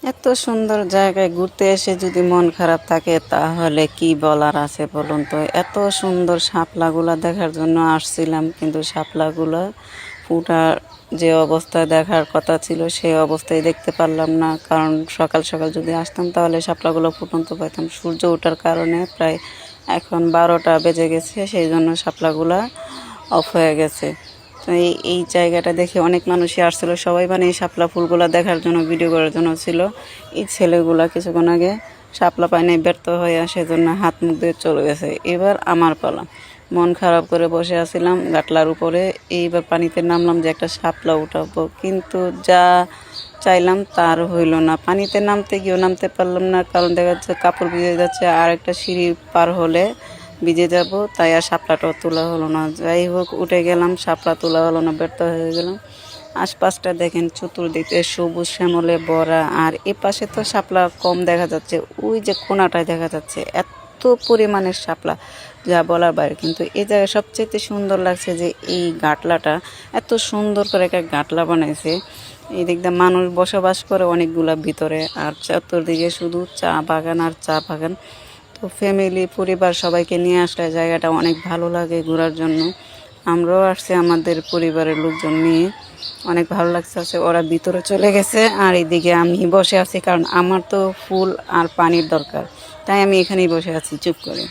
এত সুন্দর জায়গায় ঘুরতে এসে যদি মন খারাপ থাকে তাহলে কি বলার আছে বলুন তো। এত সুন্দর শাপলাগুলা দেখার জন্য আসছিলাম, কিন্তু শাপলাগুলা ফুটার যে অবস্থায় দেখার কথা ছিল সেই অবস্থায় দেখতে পারলাম না। কারণ সকাল সকাল যদি আসতাম তাহলে শাপলাগুলো ফুটন্ত পাইতাম। সূর্য ওঠার কারণে প্রায় এখন 12টা বেজে গেছে, সেই জন্য শাপলাগুলা অফ হয়ে গেছে। তো এই জায়গাটা দেখে অনেক মানুষই আসছিল, সবাই মানে এই শাপলা ফুলগুলা দেখার জন্য, ভিডিও করার জন্য ছিল। এই ছেলেগুলা কিছুক্ষণ আগে শাপলা পায়নি, ব্যর্থ হয়ে সেজন্য হাত মুখ দিয়ে চলে গেছে। এবার আমার পালা। মন খারাপ করে বসে আছিলাম গাটলার উপরে, এইবার পানিতে নামলাম যে একটা শাপলা উঠাবো, কিন্তু যা চাইলাম তার হইল না। পানিতে নামতে গিয়েও নামতে পারলাম না, কারণ দেখা যাচ্ছে কাপড় ভিজে যাচ্ছে, আর একটা সিঁড়ি পার হলে ভিজে যাব, তাই আর শাপলাটাও তোলা হলো না। যাই হোক, উঠে গেলাম, শাপলা তোলা হলো না, ব্যর্থ হয়ে গেলাম। আশপাশটা দেখেন চতুর্দিকে সবুজ শ্যামলে ভরা, আর এ পাশে তো শাপলা কম দেখা যাচ্ছে, ওই যে কোনাটায় দেখা যাচ্ছে এত পরিমাণের শাপলা যা বলার বাইরে। কিন্তু এই জায়গায় সবচেয়ে সুন্দর লাগছে যে এই গাটলাটা এত সুন্দর করে একটা গাটলা বানাইছে। এই দিক দিয়ে মানুষ বসবাস করে অনেকগুলা ভিতরে, আর চতুর্দিকে শুধু চা বাগান আর চা বাগান। তো ফ্যামিলি পরিবার সবাইকে নিয়ে আসলে জায়গাটা অনেক ভালো লাগে ঘোরার জন্য। আমরাও আসছি আমাদের পরিবারের লোকজন নিয়ে, অনেক ভালো লাগছে। ওরা ভিতরে চলে গেছে আর এইদিকে আমি বসে আছি, কারণ আমার তো ফুল আর পানির দরকার, তাই আমি এখানেই বসে আছি চুপ করে।